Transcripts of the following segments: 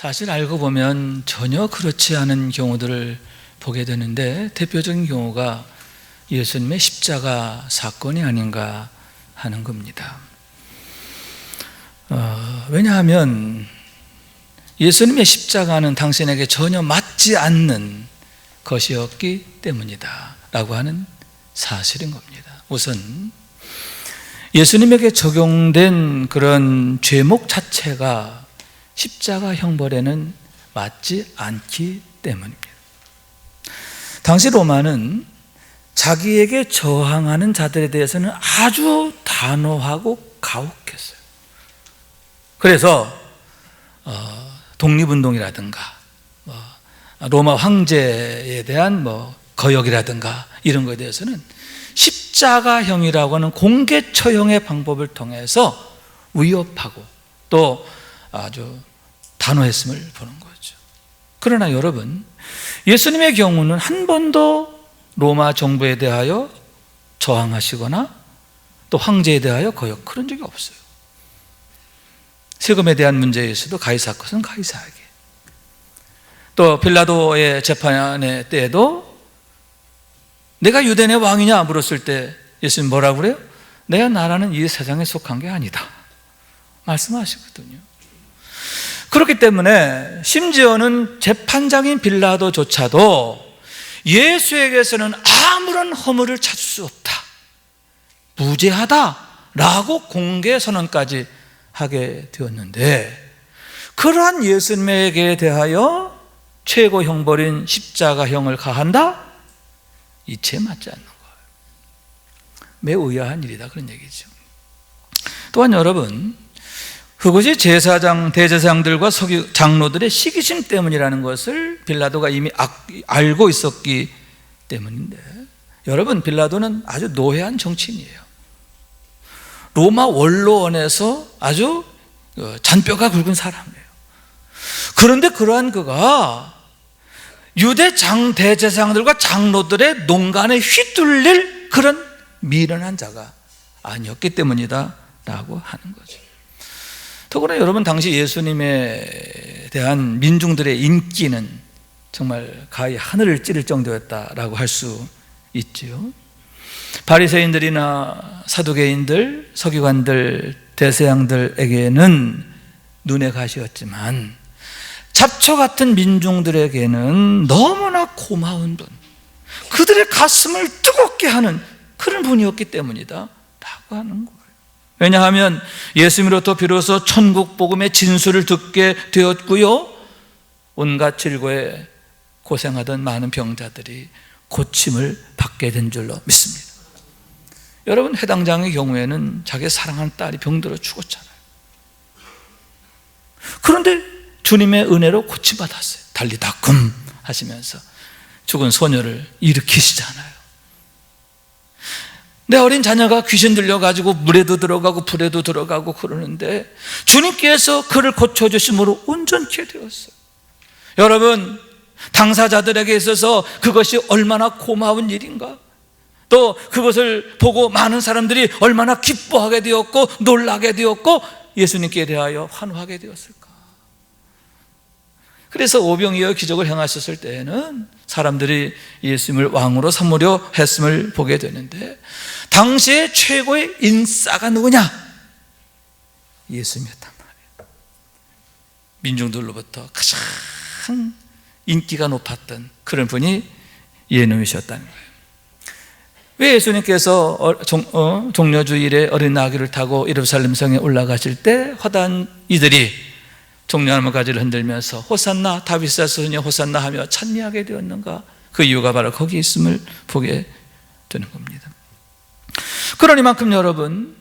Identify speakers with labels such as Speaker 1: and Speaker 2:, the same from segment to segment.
Speaker 1: 사실 알고 보면 전혀 그렇지 않은 경우들을 보게 되는데, 대표적인 경우가 예수님의 십자가 사건이 아닌가 하는 겁니다. 왜냐하면 예수님의 십자가는 당신에게 전혀 맞지 않는 것이었기 때문이다 라고 하는 사실인 겁니다. 우선 예수님에게 적용된 그런 죄목 자체가 십자가 형벌에는 맞지 않기 때문입니다. 당시 로마는 자기에게 저항하는 자들에 대해서는 아주 단호하고 가혹했어요. 그래서 독립운동이라든가 로마 황제에 대한 거역이라든가 이런 것에 대해서는 십자가형이라고 하는 공개 처형의 방법을 통해서 위협하고 또 아주 단호했음을 보는 거죠. 그러나 여러분, 예수님의 경우는 한 번도 로마 정부에 대하여 저항하시거나 또 황제에 대하여 거역, 그런 적이 없어요. 세금에 대한 문제에서도 가이사 것은 가이사에게, 또 빌라도의 재판의 때에도 내가 유대인의 왕이냐 물었을 때 예수님 뭐라고 그래요? 내 나라는 이 세상에 속한 게 아니다 말씀하시거든요. 그렇기 때문에 심지어는 재판장인 빌라도조차도 예수에게서는 아무런 허물을 찾을 수 없다, 무죄하다라고 공개 선언까지 하게 되었는데, 그러한 예수님에게 대하여 최고 형벌인 십자가형을 가한다? 이치에 맞지 않는 거예요. 매우 의아한 일이다, 그런 얘기죠. 또한 여러분, 그것이 제사장, 대제사장들과 서기 장로들의 시기심 때문이라는 것을 빌라도가 이미 알고 있었기 때문인데, 여러분, 빌라도는 아주 노회한 정치인이에요. 로마 원로원에서 아주 잔뼈가 굵은 사람이에요. 그런데 그러한 그가 유대 대제사장들과 장로들의 농간에 휘둘릴 그런 미련한 자가 아니었기 때문이다 라고 하는 거죠. 더구나 여러분, 당시 예수님에 대한 민중들의 인기는 정말 가히 하늘을 찌를 정도였다라고 할 수 있지요. 바리새인들이나 사두개인들, 서기관들, 대제사장들에게는 눈의 가시였지만 잡초 같은 민중들에게는 너무나 고마운 분, 그들의 가슴을 뜨겁게 하는 그런 분이었기 때문이다 라고 하는 거예요. 왜냐하면 예수님으로부터 비로소 천국 복음의 진술을 듣게 되었고요, 온갖 질고에 고생하던 많은 병자들이 고침을 받게 된 줄로 믿습니다. 여러분, 해당장의 경우에는 자기 사랑하는 딸이 병들어 죽었잖아요. 그런데 주님의 은혜로 고침받았어요. 달리다금 하시면서 죽은 소녀를 일으키시잖아요. 내 어린 자녀가 귀신 들려가지고 물에도 들어가고 불에도 들어가고 그러는데 주님께서 그를 고쳐주심으로 온전케 되었어요. 여러분, 당사자들에게 있어서 그것이 얼마나 고마운 일인가, 또 그것을 보고 많은 사람들이 얼마나 기뻐하게 되었고 놀라게 되었고 예수님께 대하여 환호하게 되었을까. 그래서 오병이어 기적을 행하셨을 때에는 사람들이 예수님을 왕으로 삼으려 했음을 보게 되는데, 당시의 최고의 인싸가 누구냐? 예수님이었단 말이에요. 민중들로부터 가장 인기가 높았던 그런 분이 예수님이셨다는 거예요. 왜 예수님께서 종려주일에 어린 나귀를 타고 예루살렘 성에 올라가실 때 화단 이들이 종려나무가지를 흔들면서 호산나, 다윗의 소녀 호산나 하며 찬미하게 되었는가? 그 이유가 바로 거기 있음을 보게 되는 겁니다. 그러니만큼 여러분,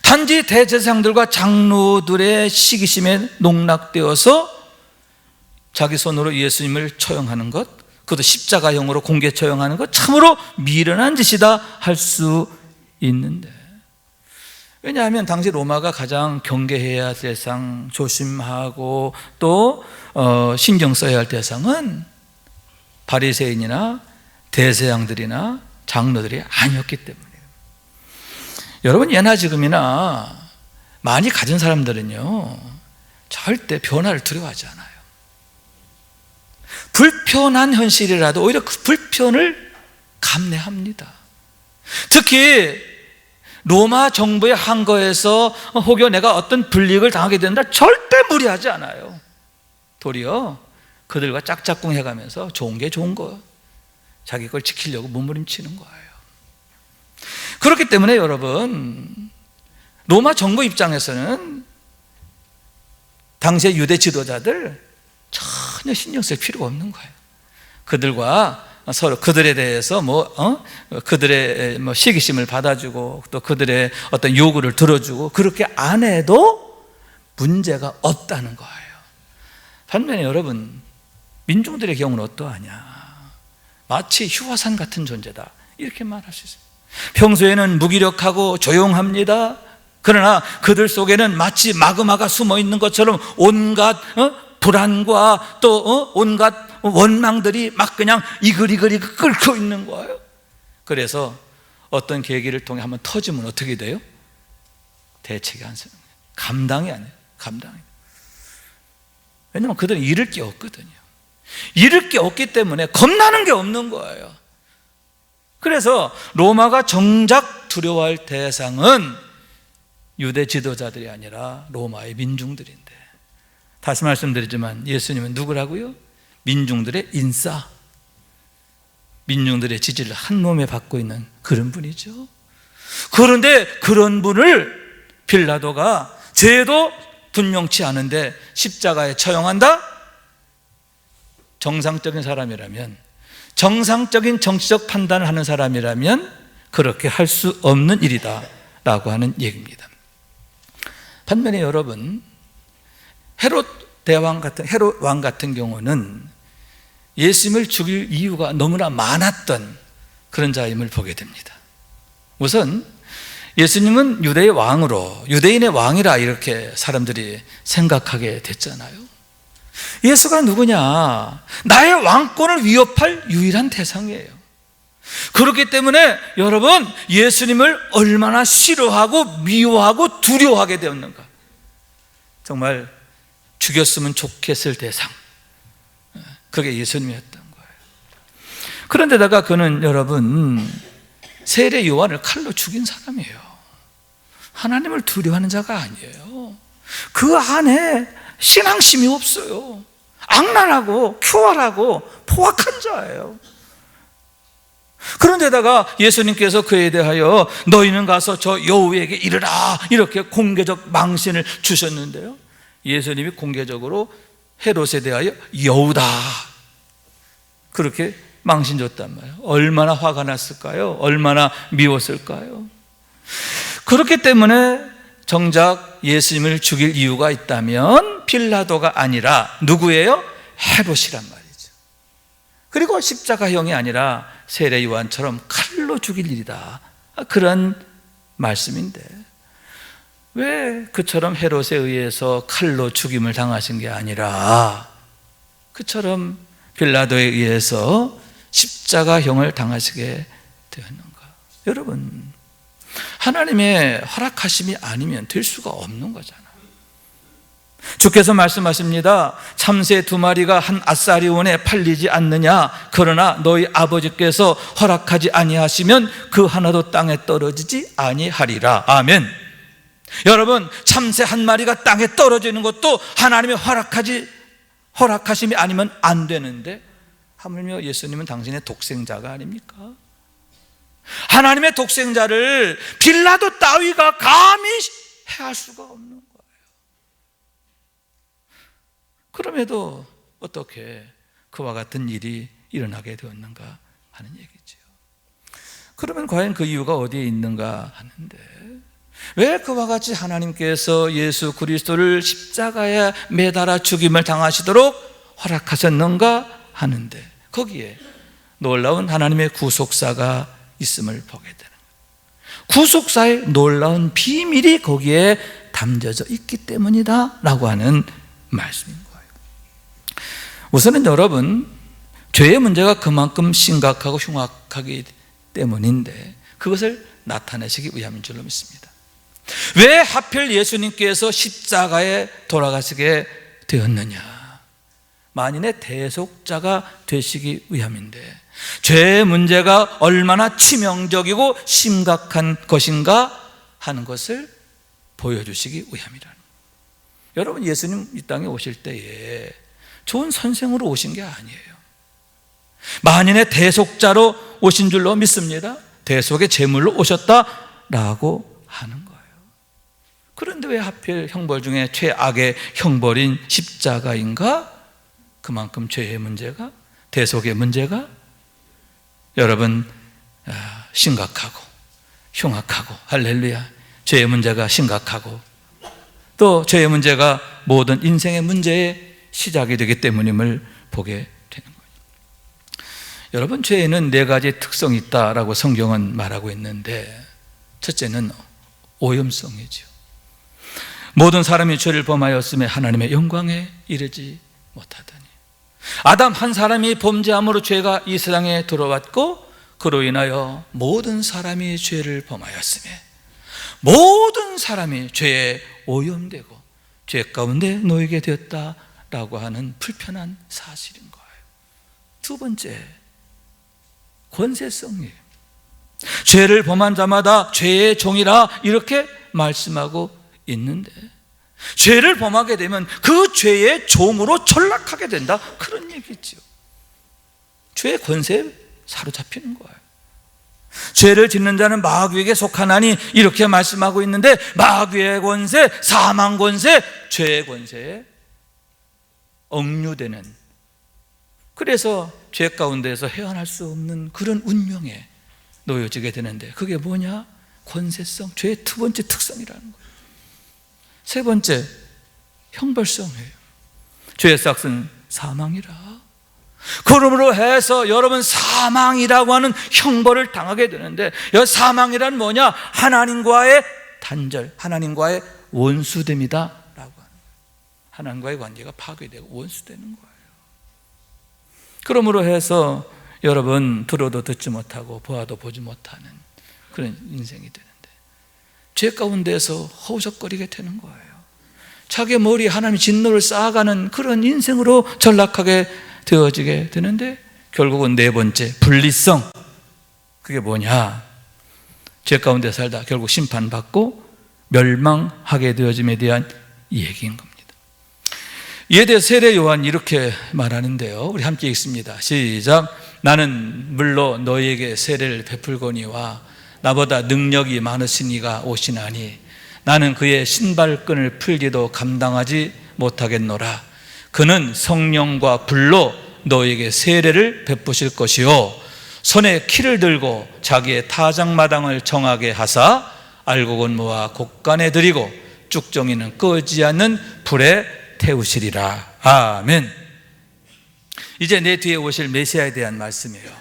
Speaker 1: 단지 대제사장들과 장로들의 시기심에 농락되어서 자기 손으로 예수님을 처형하는 것, 그것도 십자가형으로 공개 처형하는 것, 참으로 미련한 짓이다 할 수 있는데, 왜냐하면 당시 로마가 가장 경계해야 할 대상, 조심하고 또 신경 써야 할 대상은 바리새인이나 대제사장들이나 장로들이 아니었기 때문이에요. 여러분, 예나 지금이나 많이 가진 사람들은요 절대 변화를 두려워하지 않아요. 불편한 현실이라도 오히려 그 불편을 감내합니다. 특히 로마 정부의 항거에서 혹여 내가 어떤 불이익을 당하게 된다 절대 무리하지 않아요. 도리어 그들과 짝짝꿍 해가면서 좋은 게 좋은 거, 자기 걸 지키려고 몸부림치는 거예요. 그렇기 때문에 여러분, 로마 정부 입장에서는 당시의 유대 지도자들 전혀 신경 쓸 필요가 없는 거예요. 그들과 서로 그들에 대해서 그들의 시기심을 받아주고 또 그들의 어떤 요구를 들어주고 그렇게 안 해도 문제가 없다는 거예요. 반면에 여러분, 민중들의 경우는 어떠하냐? 마치 휴화산 같은 존재다, 이렇게 말할 수 있어요. 평소에는 무기력하고 조용합니다. 그러나 그들 속에는 마치 마그마가 숨어 있는 것처럼 온갖 불안과 또 온갖 원망들이 막 그냥 이글이글 끓고 있는 거예요. 그래서 어떤 계기를 통해 한번 터지면 어떻게 돼요? 대책이 안 서요. 감당이 안 해요. 감당이. 왜냐하면 그들은 잃을 게 없거든요. 잃을 게 없기 때문에 겁나는 게 없는 거예요. 그래서 로마가 정작 두려워할 대상은 유대 지도자들이 아니라 로마의 민중들인데, 다시 말씀드리지만 예수님은 누구라고요? 민중들의 인싸, 민중들의 지지를 한 몸에 받고 있는 그런 분이죠. 그런데 그런 분을 빌라도가 죄도 분명치 않은데 십자가에 처형한다? 정상적인 사람이라면, 정상적인 정치적 판단을 하는 사람이라면 그렇게 할 수 없는 일이다 라고 하는 얘기입니다. 반면에 여러분, 헤롯 왕 같은 경우는 예수님을 죽일 이유가 너무나 많았던 그런 자임을 보게 됩니다. 우선 예수님은 유대의 왕으로, 유대인의 왕이라 이렇게 사람들이 생각하게 됐잖아요. 예수가 누구냐? 나의 왕권을 위협할 유일한 대상이에요. 그렇기 때문에 여러분, 예수님을 얼마나 싫어하고 미워하고 두려워하게 되었는가. 정말 죽였으면 좋겠을 대상, 그게 예수님이었던 거예요. 그런데다가 그는 여러분, 세례 요한을 칼로 죽인 사람이에요. 하나님을 두려워하는 자가 아니에요. 그 안에 신앙심이 없어요. 악랄하고 큐활하고 포악한 자예요. 그런데다가 예수님께서 그에 대하여 너희는 가서 저 여우에게 이르라, 이렇게 공개적 망신을 주셨는데요, 예수님이 공개적으로 헤롯에 대하여 여우다, 그렇게 망신 줬단 말이에요. 얼마나 화가 났을까요? 얼마나 미웠을까요? 그렇기 때문에 정작 예수님을 죽일 이유가 있다면 빌라도가 아니라 누구예요? 헤롯이란 말이죠. 그리고 십자가형이 아니라 세례 요한처럼 칼로 죽일 일이다, 그런 말씀인데 왜 그처럼 헤롯에 의해서 칼로 죽임을 당하신 게 아니라 그처럼 빌라도에 의해서 십자가형을 당하시게 되었는가? 여러분, 하나님의 허락하심이 아니면 될 수가 없는 거잖아요. 주께서 말씀하십니다. 참새 2마리가 한 아사리온에 팔리지 않느냐? 그러나 너희 아버지께서 허락하지 아니하시면 그 하나도 땅에 떨어지지 아니하리라. 아멘. 여러분, 참새 1마리가 땅에 떨어지는 것도 하나님의 허락하심이 아니면 안 되는데, 하물며 예수님은 당신의 독생자가 아닙니까? 하나님의 독생자를 빌라도 따위가 감히 해할 수가 없는 거예요. 그럼에도 어떻게 그와 같은 일이 일어나게 되었는가 하는 얘기죠. 그러면 과연 그 이유가 어디에 있는가 하는데, 왜 그와 같이 하나님께서 예수 그리스도를 십자가에 매달아 죽임을 당하시도록 허락하셨는가 하는데, 거기에 놀라운 하나님의 구속사가 있음을 보게 되는 거예요. 구속사의 놀라운 비밀이 거기에 담겨져 있기 때문이다 라고 하는 말씀인 거예요. 우선은 여러분, 죄의 문제가 그만큼 심각하고 흉악하기 때문인데 그것을 나타내시기 위함인 줄로 믿습니다. 왜 하필 예수님께서 십자가에 돌아가시게 되었느냐? 만인의 대속자가 되시기 위함인데, 죄의 문제가 얼마나 치명적이고 심각한 것인가 하는 것을 보여주시기 위함이라는. 여러분, 예수님 이 땅에 오실 때에 좋은 선생으로 오신 게 아니에요. 만인의 대속자로 오신 줄로 믿습니다. 대속의 제물로 오셨다라고 하는 거예요. 그런데 왜 하필 형벌 중에 최악의 형벌인 십자가인가? 그만큼 죄의 문제가, 대속의 문제가 여러분 심각하고 흉악하고, 할렐루야, 죄의 문제가 심각하고, 또 죄의 문제가 모든 인생의 문제의 시작이 되기 때문임을 보게 되는 거예요. 여러분, 죄에는 네 가지 특성이 있다라고 성경은 말하고 있는데, 첫째는 오염성이죠. 모든 사람이 죄를 범하였음에 하나님의 영광에 이르지 못하다니. 아담 한 사람이 범죄함으로 죄가 이 세상에 들어왔고, 그로 인하여 모든 사람이 죄를 범하였음에 모든 사람이 죄에 오염되고 죄 가운데 놓이게 되었다라고 하는 불편한 사실인 거예요. 두 번째, 권세성이에요. 죄를 범한 자마다 죄의 종이라 이렇게 말씀하고 있는데, 죄를 범하게 되면 그 죄의 종으로 전락하게 된다, 그런 얘기죠. 죄의 권세에 사로잡히는 거예요. 죄를 짓는 자는 마귀에게 속하나니 이렇게 말씀하고 있는데, 마귀의 권세, 사망 권세, 죄의 권세에 억류되는, 그래서 죄 가운데에서 헤어날 수 없는 그런 운명에 놓여지게 되는데, 그게 뭐냐? 권세성, 죄의 두 번째 특성이라는 거예요. 세 번째, 형벌성이에요. 죄의 삭은 사망이라. 그러므로 해서 여러분, 사망이라고 하는 형벌을 당하게 되는데, 이 사망이란 뭐냐? 하나님과의 단절, 하나님과의 원수됨이다 라고 하는, 하나님과의 관계가 파괴되고 원수되는 거예요. 그러므로 해서 여러분, 들어도 듣지 못하고 보아도 보지 못하는 그런 인생이 되는데, 죄 가운데서 허우적거리게 되는 거예요. 자기 머리에 하나님의 진노를 쌓아가는 그런 인생으로 전락하게 되어지게 되는데, 결국은 네 번째, 분리성. 그게 뭐냐? 죄 가운데 살다 결국 심판받고 멸망하게 되어짐에 대한 얘기인 겁니다. 이에 대해 세례 요한이 이렇게 말하는데요, 우리 함께 읽습니다. 시작. 나는 물로 너희에게 세례를 베풀거니와 나보다 능력이 많으시니가 오시나니 나는 그의 신발끈을 풀기도 감당하지 못하겠노라. 그는 성령과 불로 너희에게 세례를 베푸실 것이요, 손에 키를 들고 자기의 타작마당을 정하게 하사 알곡은 모아 곡간에 들이고 쭉정이는 끄지 않는 불에 태우시리라. 아멘. 이제 내 뒤에 오실 메시아에 대한 말씀이에요.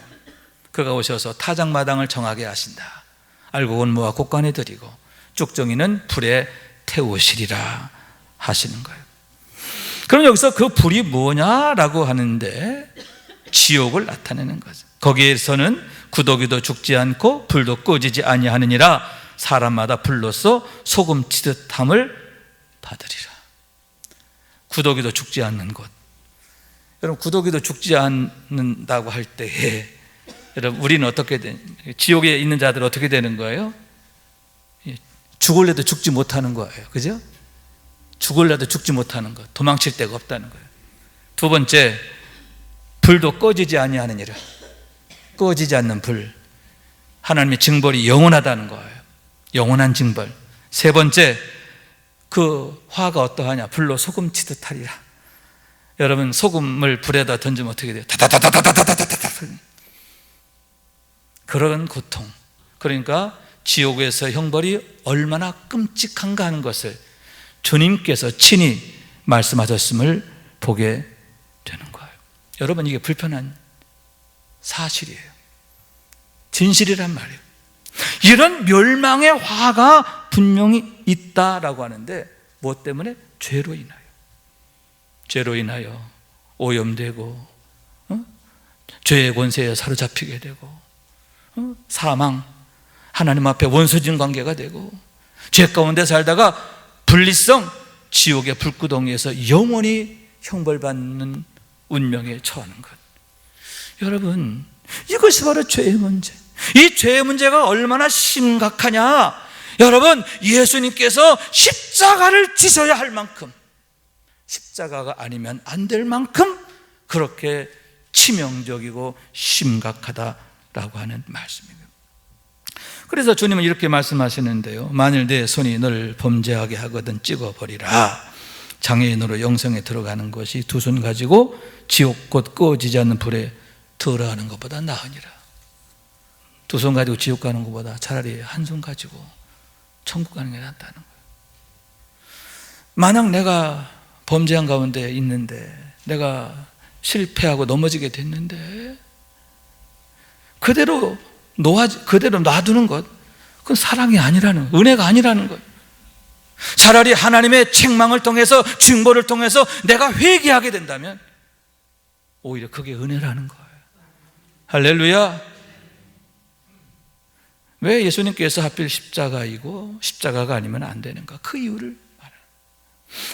Speaker 1: 그가 오셔서 타작마당을 정하게 하신다. 알곡은 모아 곡간에 들이고 쭉정이는 불에 태우시리라 하시는 거예요. 그럼 여기서 그 불이 뭐냐라고 하는데, 지옥을 나타내는 거죠. 거기에서는 구더기도 죽지 않고 불도 꺼지지 아니하느니라. 사람마다 불로써 소금 치듯함을 받으리라. 구더기도 죽지 않는 곳. 여러분, 구더기도 죽지 않는다고 할 때에 여러분, 우리는 어떻게 지옥에 있는 자들은 어떻게 되는 거예요? 죽을래도 죽지 못하는 거예요. 그죠? 죽을래도 죽지 못하는 것, 도망칠 데가 없다는 거예요. 두 번째, 불도 꺼지지 아니하느니라. 꺼지지 않는 불, 하나님의 징벌이 영원하다는 거예요. 영원한 징벌. 세 번째, 그 화가 어떠하냐? 불로 소금 치듯 하리라. 여러분, 소금을 불에다 던지면 어떻게 돼요? 다다다다다다다다다. 그런 고통. 그러니까 지옥에서 형벌이 얼마나 끔찍한가 하는 것을 주님께서 친히 말씀하셨음을 보게 되는 거예요. 여러분, 이게 불편한 사실이에요. 진실이란 말이에요. 이런 멸망의 화가 분명히 있다라고 하는데, 무엇 때문에? 죄로 인하여. 죄로 인하여 오염되고, 죄의 권세에 사로잡히게 되고, 사망, 하나님 앞에 원수진 관계가 되고, 죄 가운데 살다가 분리성, 지옥의 불구덩이에서 영원히 형벌받는 운명에 처하는 것. 여러분, 이것이 바로 죄의 문제. 이 죄의 문제가 얼마나 심각하냐? 여러분, 예수님께서 십자가를 지셔야 할 만큼, 십자가가 아니면 안 될 만큼 그렇게 치명적이고 심각하다라고 하는 말씀입니다. 그래서 주님은 이렇게 말씀하시는데요, 만일 내 손이 너를 범죄하게 하거든 찍어버리라. 장애인으로 영생에 들어가는 것이 두 손 가지고 지옥 곧 꺼지지 않는 불에 들어가는 것보다 나으니라. 두 손 가지고 지옥 가는 것보다 차라리 한 손 가지고 천국 가는 게 낫다는 거예요. 만약 내가 범죄한 가운데 있는데, 내가 실패하고 넘어지게 됐는데 그대로 놔두는 것, 그건 사랑이 아니라는, 은혜가 아니라는 것. 차라리 하나님의 책망을 통해서, 징벌을 통해서 내가 회개하게 된다면 오히려 그게 은혜라는 거예요. 할렐루야. 왜 예수님께서 하필 십자가이고 십자가가 아니면 안 되는가? 그 이유를 말해요.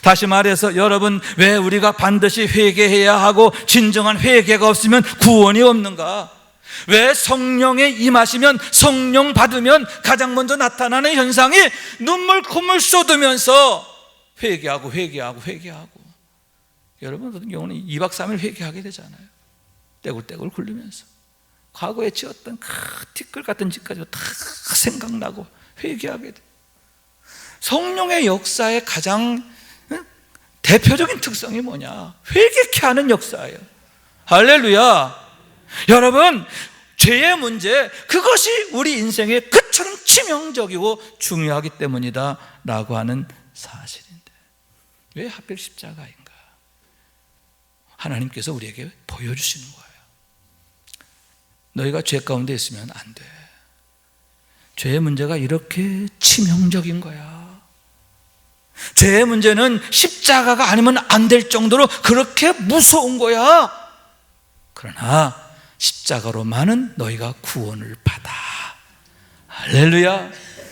Speaker 1: 다시 말해서 여러분, 왜 우리가 반드시 회개해야 하고 진정한 회개가 없으면 구원이 없는가? 왜 성령에 임하시면, 성령 받으면 가장 먼저 나타나는 현상이 눈물 콧물 쏟으면서 회개하고 여러분 같은 경우는 2박 3일 회개하게 되잖아요. 떼굴떼굴 굴리면서 과거에 지었던 그 티끌 같은 짓까지 다 생각나고 회개하게 돼. 성령의 역사의 가장 대표적인 특성이 뭐냐? 회개케 하는 역사예요. 할렐루야. 여러분, 죄의 문제, 그것이 우리 인생에 그처럼 치명적이고 중요하기 때문이다 라고 하는 사실인데, 왜 하필 십자가인가? 하나님께서 우리에게 보여주시는 거예요. 너희가 죄 가운데 있으면 안 돼. 죄의 문제가 이렇게 치명적인 거야. 죄의 문제는 십자가가 아니면 안 될 정도로 그렇게 무서운 거야. 그러나 십자가로만은 너희가 구원을 받아. 할렐루야.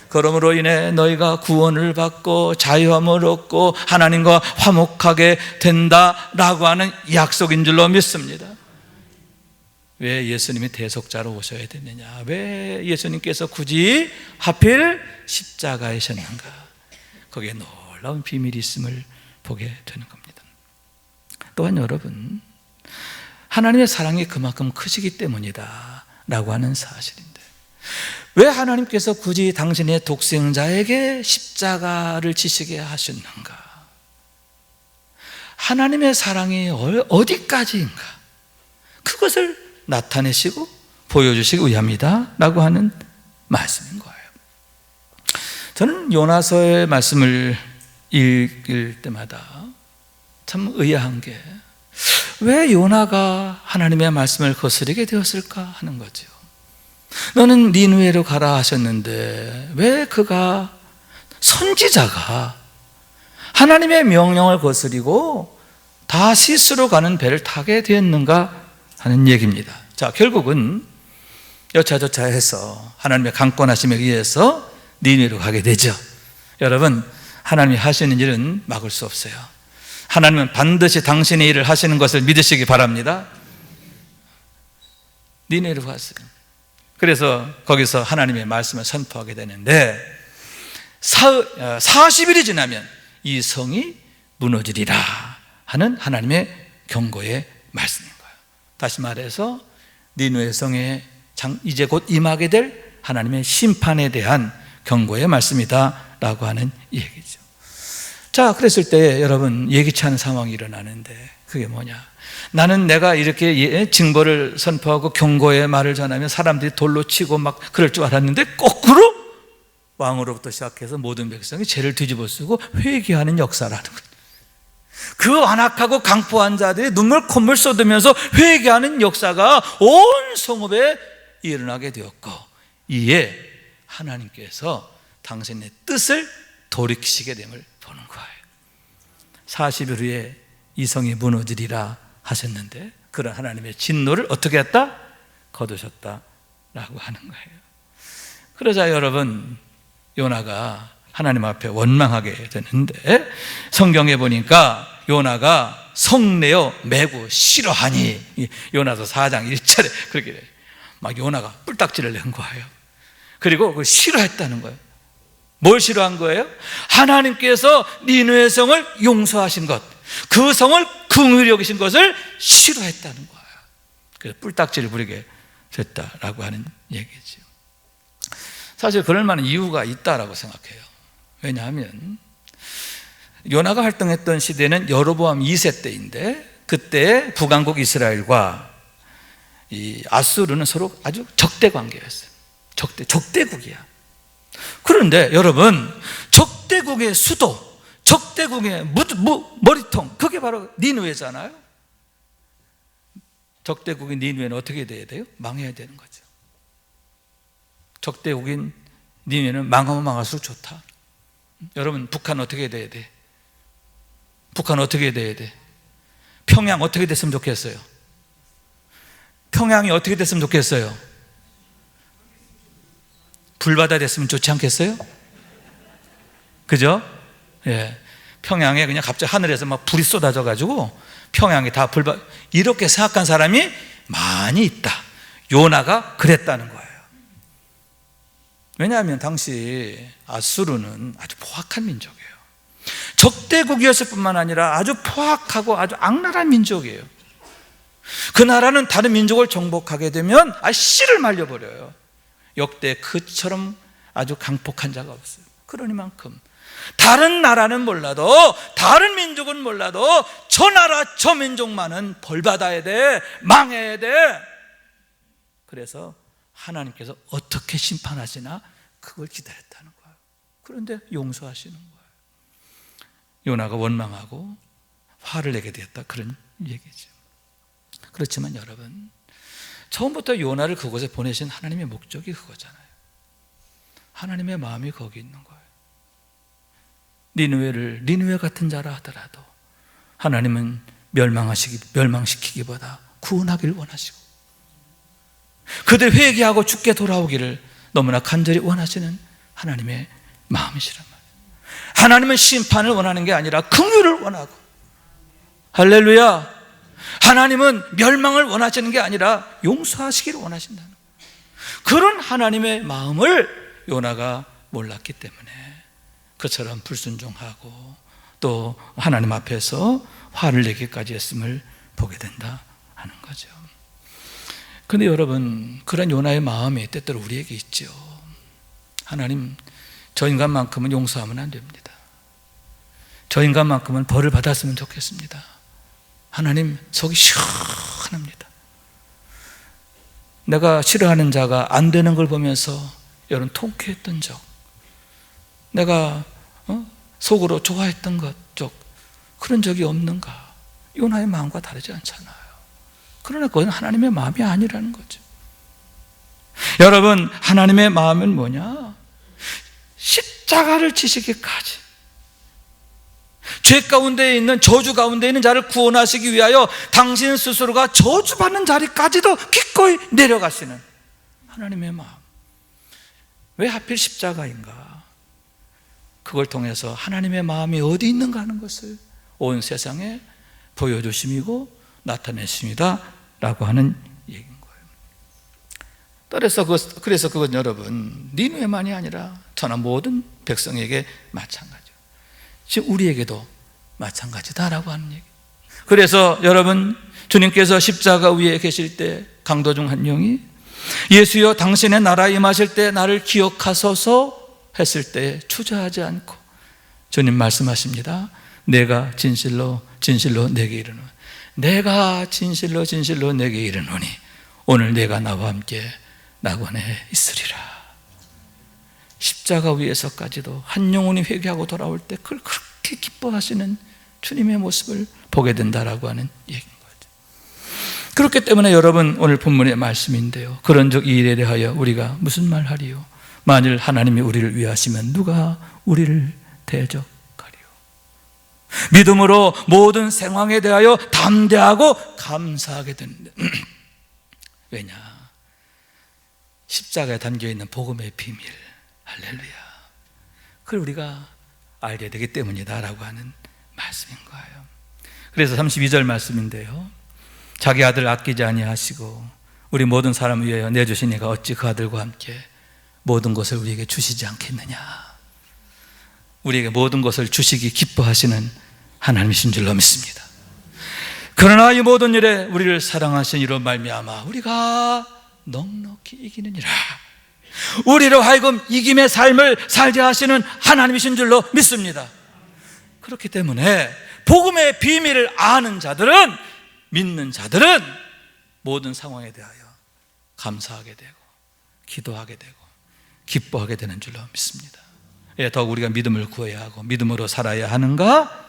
Speaker 1: 그러므로 인해 너희가 구원을 받고 자유함을 얻고 하나님과 화목하게 된다라고 하는 약속인 줄로 믿습니다. 왜 예수님이 대속자로 오셔야 되느냐? 왜 예수님께서 굳이 하필 십자가에 셨는가? 거기에 놀라운 비밀이 있음을 보게 되는 겁니다. 또한 여러분, 하나님의 사랑이 그만큼 크시기 때문이다 라고 하는 사실인데, 왜 하나님께서 굳이 당신의 독생자에게 십자가를 지시게 하셨는가? 하나님의 사랑이 어디까지인가? 그것을 나타내시고 보여주시기 위함이다 라고 하는 말씀인 거예요. 저는 요나서의 말씀을 읽을 때마다 참 의아한 게, 왜 요나가 하나님의 말씀을 거스르게 되었을까 하는 거죠. 너는 니느웨로 가라 하셨는데 왜 그가, 선지자가 하나님의 명령을 거스리고 다시스로 가는 배를 타게 되었는가 하는 얘기입니다. 자, 결국은 여차저차해서 하나님의 강권하심에 의해서 니느웨로 가게 되죠. 여러분, 하나님이 하시는 일은 막을 수 없어요. 하나님은 반드시 당신의 일을 하시는 것을 믿으시기 바랍니다. 니느웨로 갔어요. 그래서 거기서 하나님의 말씀을 선포하게 되는데, 40일이 지나면 이 성이 무너지리라 하는 하나님의 경고의 말씀인 거예요. 다시 말해서 니느웨 성에 이제 곧 임하게 될 하나님의 심판에 대한 경고의 말씀이다 라고 하는 얘기죠. 자, 그랬을 때 여러분, 예기치 않은 상황이 일어나는데, 그게 뭐냐? 나는 내가 이렇게 징벌을 선포하고 경고의 말을 전하면 사람들이 돌로 치고 막 그럴 줄 알았는데, 거꾸로 왕으로부터 시작해서 모든 백성이 죄를 뒤집어 쓰고 회개하는 역사라는 거예요. 그 완악하고 강포한 자들이 눈물 콧물 쏟으면서 회개하는 역사가 온 성읍에 일어나게 되었고, 이에 하나님께서 당신의 뜻을 돌이키시게 됨을 보는 거예요. 40일 후에 이 성이 무너지리라 하셨는데, 그런 하나님의 진노를 어떻게 했다? 거두셨다라고 하는 거예요. 그러자 여러분, 요나가 하나님 앞에 원망하게 되는데, 성경에 보니까 요나가 성내어 매고 싫어하니. 요나서 4장 1절에 그렇게 돼요. 막 요나가 뿔딱지를 낸 거예요. 그리고 그걸 싫어했다는 거예요. 뭘 싫어한 거예요? 하나님께서 니느웨 성을 용서하신 것, 그 성을 긍휼히 여기신 것을 싫어했다는 거예요. 그래서 뿔딱지를 부리게 됐다라고 하는 얘기죠. 사실 그럴 만한 이유가 있다라고 생각해요. 왜냐하면 요나가 활동했던 시대는 여로보암 2세 때인데, 그때 북왕국 이스라엘과 이 아수르는 서로 아주 적대 관계였어요. 적대국이야. 그런데 여러분, 적대국의 수도, 적대국의 머리통, 그게 바로 니느웨잖아요. 적대국인 니느웨는 어떻게 돼야 돼요? 망해야 되는 거죠. 적대국인 니느웨는 망하면 망할수록 좋다. 여러분, 북한 어떻게 돼야 돼? 북한 어떻게 돼야 돼? 평양 어떻게 됐으면 좋겠어요? 평양이 어떻게 됐으면 좋겠어요? 불바다 됐으면 좋지 않겠어요? 그죠? 예. 평양에 그냥 갑자기 하늘에서 막 불이 쏟아져 가지고 평양이 다 이렇게 생각한 사람이 많이 있다. 요나가 그랬다는 거예요. 왜냐하면 당시 아수르는 아주 포악한 민족이에요. 적대국이었을 뿐만 아니라 아주 포악하고 아주 악랄한 민족이에요. 그 나라는 다른 민족을 정복하게 되면 씨를 말려버려요. 역대 그처럼 아주 강폭한 자가 없어요. 그러니만큼 다른 나라는 몰라도, 다른 민족은 몰라도 저 나라 저 민족만은 벌받아야 돼, 망해야 돼. 그래서 하나님께서 어떻게 심판하시나 그걸 기다렸다는 거예요. 그런데 용서하시는 거예요. 요나가 원망하고 화를 내게 되었다, 그런 얘기죠. 그렇지만 여러분, 처음부터 요나를 그곳에 보내신 하나님의 목적이 그거잖아요. 하나님의 마음이 거기 있는 거예요. 니느웨 같은 자라 하더라도 하나님은 멸망시키기보다 구원하기를 원하시고, 그들 회개하고 주께 돌아오기를 너무나 간절히 원하시는 하나님의 마음이시란 말이에요. 하나님은 심판을 원하는 게 아니라 긍휼을 원하고, 할렐루야, 하나님은 멸망을 원하시는 게 아니라 용서하시기를 원하신다는 거예요. 그런 하나님의 마음을 요나가 몰랐기 때문에 그처럼 불순종하고 또 하나님 앞에서 화를 내기까지 했음을 보게 된다 하는 거죠. 그런데 여러분, 그런 요나의 마음이 때때로 우리에게 있죠. 하나님, 저 인간만큼은 용서하면 안 됩니다. 저 인간만큼은 벌을 받았으면 좋겠습니다. 하나님, 속이 시원합니다. 내가 싫어하는 자가 안 되는 걸 보면서 여러분 통쾌했던 적, 내가 속으로 좋아했던 것, 그런 적이 없는가? 요나의 마음과 다르지 않잖아요. 그러나 그건 하나님의 마음이 아니라는 거죠. 여러분, 하나님의 마음은 뭐냐? 십자가를 지시기까지, 죄 가운데 있는, 저주 가운데 있는 자를 구원하시기 위하여 당신 스스로가 저주받는 자리까지도 기꺼이 내려가시는 하나님의 마음. 왜 하필 십자가인가? 그걸 통해서 하나님의 마음이 어디 있는가 하는 것을 온 세상에 보여주심이고 나타내십니다 라고 하는 얘기인 거예요. 그래서 그건 여러분, 니느웨만이 아니라 천하 모든 백성에게 마찬가지죠. 지금 우리에게도 마찬가지다라고 하는 얘기. 그래서 여러분, 주님께서 십자가 위에 계실 때 강도 중 한 영이 예수여 당신의 나라에 임하실 때 나를 기억하소서 했을 때 주저하지 않고 주님 말씀하십니다. 내가 진실로 진실로 내게 이르노니, 내가 진실로 진실로 내게 이르노니 오늘 내가 나와 함께 낙원에 있으리라. 십자가 위에서까지도 한 영혼이 회개하고 돌아올 때 그걸 그렇게 기뻐하시는 주님의 모습을 보게 된다라고 하는 얘기인 거죠. 그렇기 때문에 여러분, 오늘 본문의 말씀인데요, 그런즉 이 일에 대하여 우리가 무슨 말하리요? 만일 하나님이 우리를 위하시면 누가 우리를 대적하리요? 믿음으로 모든 상황에 대하여 담대하고 감사하게 되는데 왜냐? 십자가에 담겨있는 복음의 비밀, 할렐루야, 그걸 우리가 알게 되기 때문이다 라고 하는 말씀인 거예요. 그래서 32절 말씀인데요, 자기 아들 아끼지 아니하시고 우리 모든 사람을 위하여 내주시니까 어찌 그 아들과 함께 모든 것을 우리에게 주시지 않겠느냐. 우리에게 모든 것을 주시기 기뻐하시는 하나님이신 줄로 믿습니다. 그러나 이 모든 일에 우리를 사랑하신 이로 말미암아 우리가 넉넉히 이기느니라. 우리로 하여금 이김의 삶을 살게 하시는 하나님이신 줄로 믿습니다. 그렇기 때문에 복음의 비밀을 아는 자들은, 믿는 자들은 모든 상황에 대하여 감사하게 되고 기도하게 되고 기뻐하게 되는 줄로 믿습니다. 더욱 우리가 믿음을 구해야 하고 믿음으로 살아야 하는가?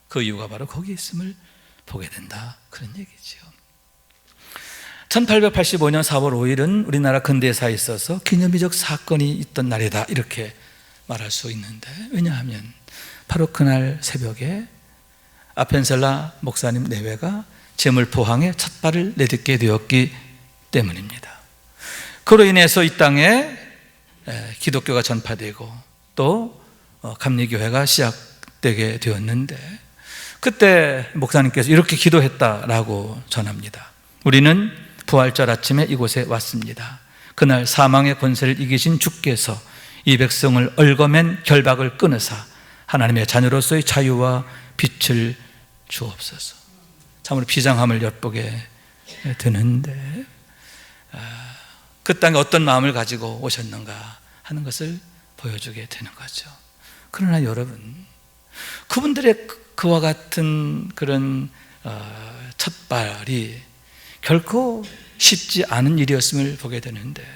Speaker 1: 그 이유가 바로 거기에 있음을 보게 된다, 그런 얘기지요. 1885년 4월 5일은 우리나라 근대사에 있어서 기념비적 사건이 있던 날이다, 이렇게 말할 수 있는데, 왜냐하면 바로 그날 새벽에 아펜셀라 목사님 내외가 제물포항에 첫 발을 내딛게 되었기 때문입니다. 그로 인해서 이 땅에 기독교가 전파되고 또 감리교회가 시작되게 되었는데, 그때 목사님께서 이렇게 기도했다라고 전합니다. 우리는 부활절 아침에 이곳에 왔습니다. 그날 사망의 권세를 이기신 주께서 이 백성을 얽어맨 결박을 끊으사 하나님의 자녀로서의 자유와 빛을 주옵소서. 참으로 비장함을 엿보게 되는데, 그 땅에 어떤 마음을 가지고 오셨는가 하는 것을 보여주게 되는 거죠. 그러나 여러분, 그분들의 그와 같은 그런 첫발이 결코 쉽지 않은 일이었음을 보게 되는데,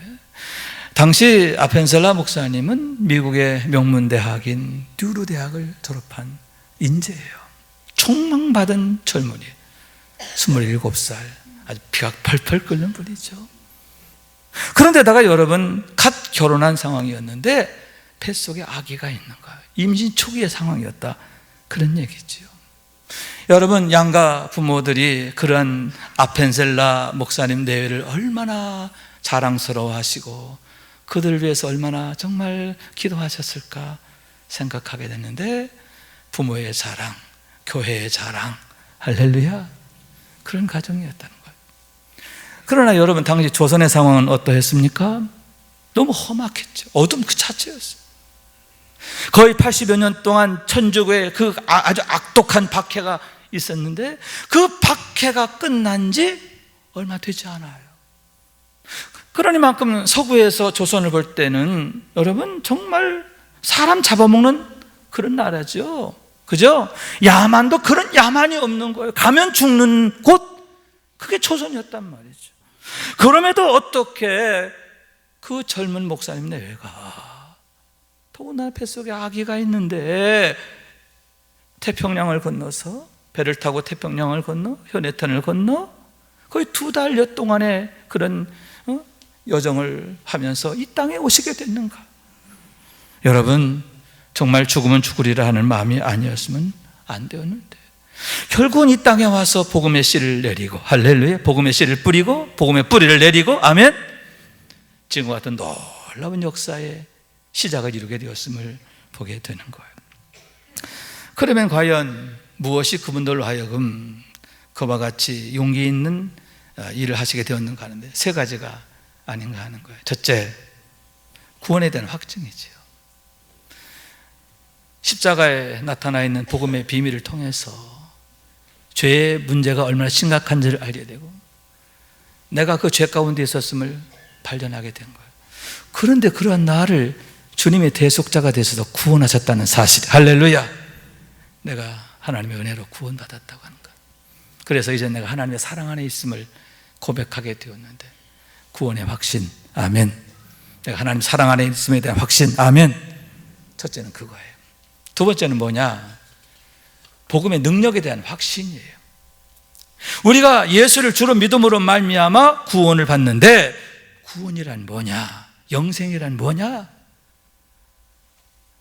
Speaker 1: 당시 아펜셀라 목사님은 미국의 명문대학인 듀루 대학을 졸업한 인재예요. 총망받은 젊은이, 27살, 아주 피가 펄펄 끓는 분이죠. 그런데다가 여러분, 갓 결혼한 상황이었는데 뱃속에 아기가 있는 거예요. 임신 초기의 상황이었다, 그런 얘기죠. 여러분, 양가 부모들이 그런 아펜셀라 목사님 내외를 얼마나 자랑스러워하시고 그들을 위해서 얼마나 정말 기도하셨을까 생각하게 됐는데, 부모의 자랑, 교회의 자랑, 할렐루야, 그런 가정이었다는 거예요. 그러나 여러분, 당시 조선의 상황은 어떠했습니까? 너무 험악했죠. 어둠 그 자체였어요. 거의 80여 년 동안 천주교의 그 아주 악독한 박해가 있었는데, 그 박해가 끝난 지 얼마 되지 않아요. 그러니만큼 서구에서 조선을 볼 때는 여러분, 정말 사람 잡아먹는 그런 나라죠. 그죠? 야만도 그런 야만이 없는 거예요. 가면 죽는 곳, 그게 조선이었단 말이죠. 그럼에도 어떻게 그 젊은 목사님 내외가, 더구나 뱃속에 아기가 있는데 태평양을 건너서, 배를 타고 태평양을 건너, 현해탄을 건너 거의 2달여 동안의 그런 여정을 하면서 이 땅에 오시게 됐는가? 여러분, 정말 죽으면 죽으리라 하는 마음이 아니었으면 안 되었는데, 결국은 이 땅에 와서 복음의 씨를 내리고, 할렐루야, 복음의 씨를 뿌리고 복음의 뿌리를 내리고, 아멘, 지금과 같은 놀라운 역사의 시작을 이루게 되었음을 보게 되는 거예요. 그러면 과연 무엇이 그분들로 하여금 그와 같이 용기 있는 일을 하시게 되었는가 하는데, 세 가지가 아닌가 하는 거예요. 첫째, 구원에 대한 확증이지요. 십자가에 나타나 있는 복음의 비밀을 통해서 죄의 문제가 얼마나 심각한지를 알게 되고, 내가 그 죄 가운데 있었음을 발견하게 된 거예요. 그런데 그러한 나를 주님의 대속자가 되셔서 구원하셨다는 사실, 할렐루야, 내가 하나님의 은혜로 구원받았다고 하는 거예요. 그래서 이제 내가 하나님의 사랑 안에 있음을 고백하게 되었는데, 구원의 확신, 아멘. 내가 하나님 사랑 안에 있음에 대한 확신, 아멘. 첫째는 그거예요. 두 번째는 뭐냐? 복음의 능력에 대한 확신이에요. 우리가 예수를 주로 믿음으로 말미암아 구원을 받는데, 구원이란 뭐냐? 영생이란 뭐냐?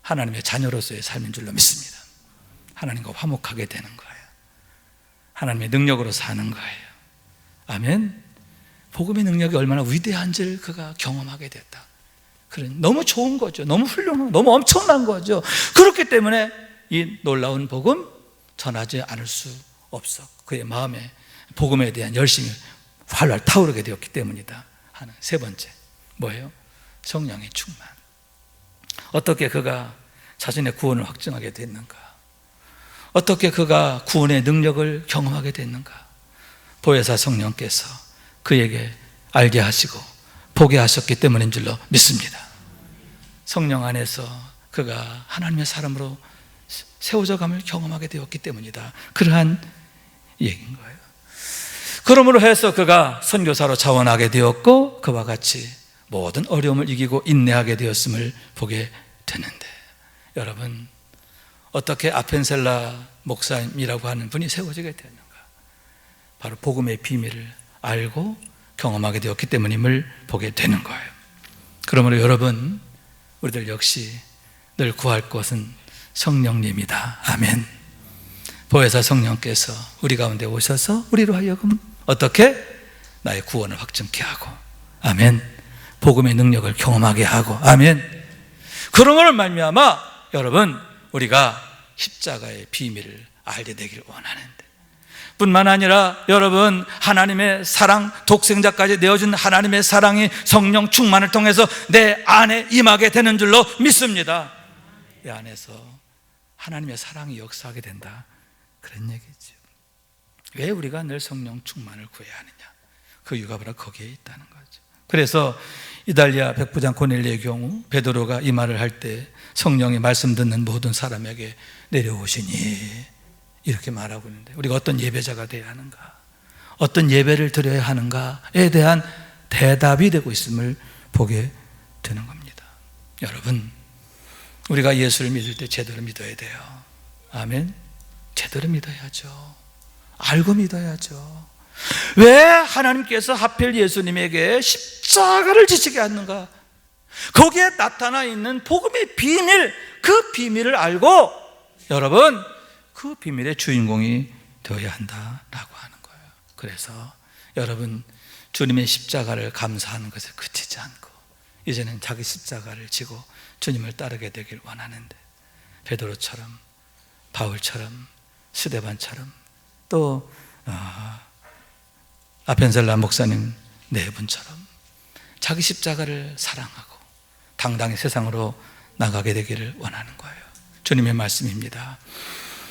Speaker 1: 하나님의 자녀로서의 삶인 줄로 믿습니다. 하나님과 화목하게 되는 거예요. 하나님의 능력으로 사는 거예요. 아멘. 복음의 능력이 얼마나 위대한지를 그가 경험하게 됐다. 그런, 너무 좋은 거죠. 너무 훌륭한, 너무 엄청난 거죠. 그렇기 때문에 이 놀라운 복음 전하지 않을 수 없어. 그의 마음에 복음에 대한 열심이 활활 타오르게 되었기 때문이다 하는 세 번째, 뭐예요? 성령의 충만. 어떻게 그가 자신의 구원을 확증하게 됐는가? 어떻게 그가 구원의 능력을 경험하게 됐는가? 보혜사 성령께서 그에게 알게 하시고 보게 하셨기 때문인 줄로 믿습니다. 성령 안에서 그가 하나님의 사람으로 세워져 감을 경험하게 되었기 때문이다. 그러한 얘기인 거예요. 그러므로 해서 그가 선교사로 자원하게 되었고 그와 같이 모든 어려움을 이기고 인내하게 되었음을 보게 되는데, 여러분, 어떻게 아펜셀라 목사님이라고 하는 분이 세워지게 되었는가? 바로 복음의 비밀을 알고 경험하게 되었기 때문임을 보게 되는 거예요. 그러므로 여러분, 우리들 역시 늘 구할 것은 성령님이다. 아멘. 보혜사 성령께서 우리 가운데 오셔서 우리로 하여금 어떻게? 나의 구원을 확증케 하고, 아멘, 복음의 능력을 경험하게 하고, 아멘. 그런 걸 말미암아 여러분, 우리가 십자가의 비밀을 알게 되기를 원하는데, 뿐만 아니라 여러분, 하나님의 사랑, 독생자까지 내어준 하나님의 사랑이 성령 충만을 통해서 내 안에 임하게 되는 줄로 믿습니다. 이 안에서 하나님의 사랑이 역사하게 된다, 그런 얘기죠. 왜 우리가 늘 성령 충만을 구해야 하느냐? 그 이유가 바로 거기에 있다는 거죠. 그래서 이달리아 백부장 고넬리의 경우 베드로가 이 말을 할 때 성령이 말씀 듣는 모든 사람에게 내려오시니 이렇게 말하고 있는데, 우리가 어떤 예배자가 되어야 하는가, 어떤 예배를 드려야 하는가에 대한 대답이 되고 있음을 보게 되는 겁니다. 여러분, 우리가 예수를 믿을 때 제대로 믿어야 돼요. 아멘. 제대로 믿어야죠. 알고 믿어야죠. 왜 하나님께서 하필 예수님에게 십자가를 지시게 하는가? 거기에 나타나 있는 복음의 비밀, 그 비밀을 알고 여러분, 그 비밀의 주인공이 되어야 한다라고 하는 거예요. 그래서 여러분, 주님의 십자가를 감사하는 것에 그치지 않고 이제는 자기 십자가를 지고 주님을 따르게 되길 원하는데, 베드로처럼, 바울처럼, 스데반처럼, 또 아펜셀라 목사님 네 분처럼 자기 십자가를 사랑하고 당당히 세상으로 나가게 되기를 원하는 거예요. 주님의 말씀입니다.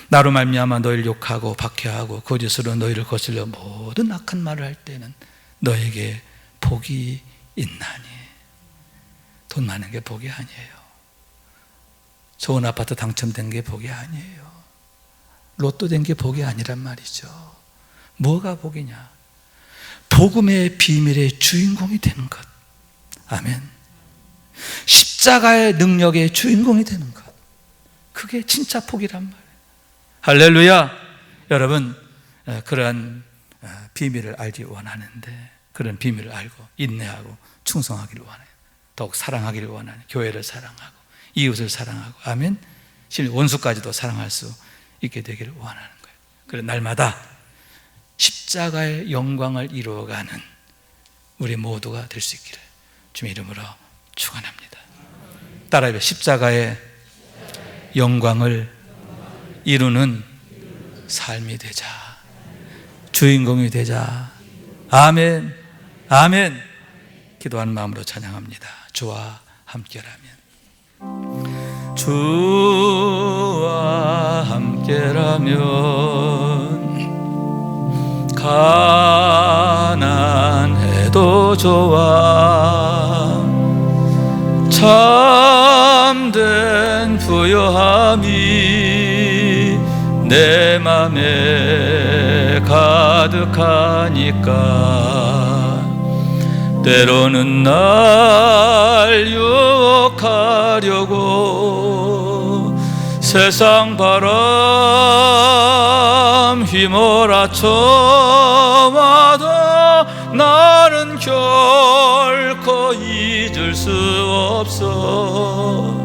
Speaker 1: 나로 말미암아 너희를 욕하고 박해하고 거짓으로 너희를 거슬려 모든 악한 말을 할 때는 너에게 복이 있나니. 돈 많은 게 복이 아니에요. 좋은 아파트 당첨된 게 복이 아니에요. 로또 된 게 복이 아니란 말이죠. 뭐가 복이냐? 복음의 비밀의 주인공이 되는 것. 아멘. 십자가의 능력의 주인공이 되는 것. 그게 진짜 복이란 말이에요. 할렐루야. 여러분, 그러한 비밀을 알기 원하는데, 그런 비밀을 알고 인내하고 충성하기를 원해요. 더욱 사랑하기를 원하는, 교회를 사랑하고 이웃을 사랑하고, 아멘, 심지어 원수까지도 사랑할 수 있게 되기를 원하는 거예요. 그래서 날마다 십자가의 영광을 이루어가는 우리 모두가 될 수 있기를 주님의 이름으로 축원합니다. 따라해요. 십자가의 영광을 이루는 삶이 되자, 주인공이 되자. 아멘, 아멘. 기도하는 마음으로 찬양합니다. 주와 함께라면, 주와 함께라면 가난해도 좋아, 참된 부요함이 내 맘에 가득하니까 때로는 날 유혹하려고 세상 바람 휘몰아쳐 와도 나는 결코 잊을 수 없어.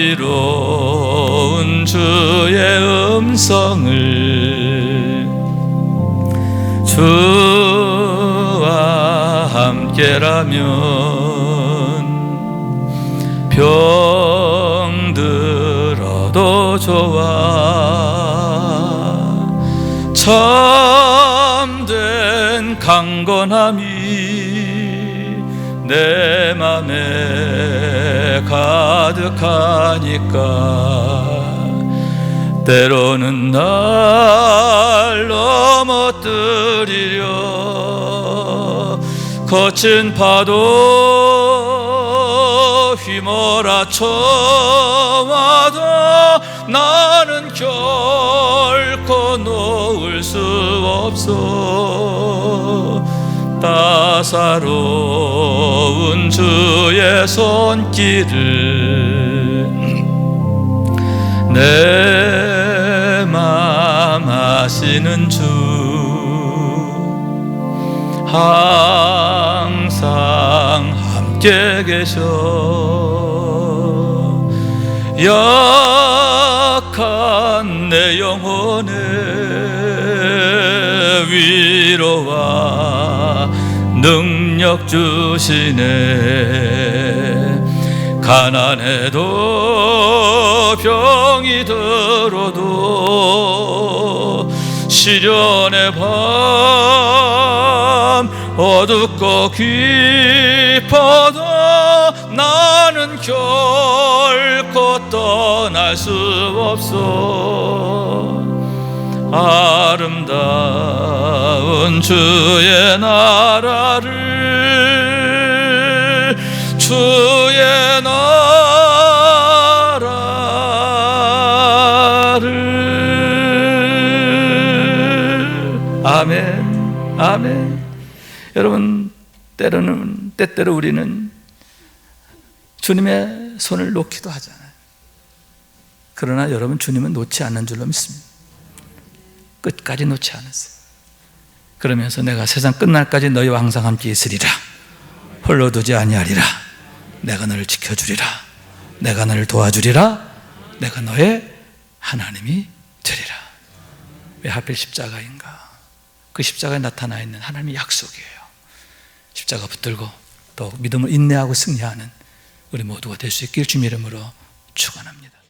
Speaker 1: 자비로운 주의 음성을, 주와 함께라면 병들어도 좋아, 참된 강건함이 내 맘에 가득하니까 때로는 날 넘어뜨리려 거친 파도 휘몰아쳐와도 나는 결코 놓을 수 없어. 따사로운 주의 손길을 내 맘 아시는 주 항상 함께 계셔. 약한 내 영혼에 위로와 능력 주시네. 가난해도 병이 들어도 시련의 밤 어둡고 깊어도 나는 결코 떠날 수 없어. 아름다운 주의 나라를 주의 나라를 아멘 아멘. 여러분, 때때로 우리는 주님의 손을 놓기도 하잖아요. 그러나 여러분, 주님은 놓지 않는 줄로 믿습니다. 끝까지 놓지 않았어요. 그러면서 내가 세상 끝날까지 너희와 항상 함께 있으리라. 홀로 두지 아니하리라. 내가 너를 지켜주리라. 내가 너를 도와주리라. 내가 너의 하나님이 되리라. 왜 하필 십자가인가? 그 십자가에 나타나 있는 하나님의 약속이에요. 십자가 붙들고 또 믿음을 인내하고 승리하는 우리 모두가 될 수 있길 주님 이름으로 축원합니다.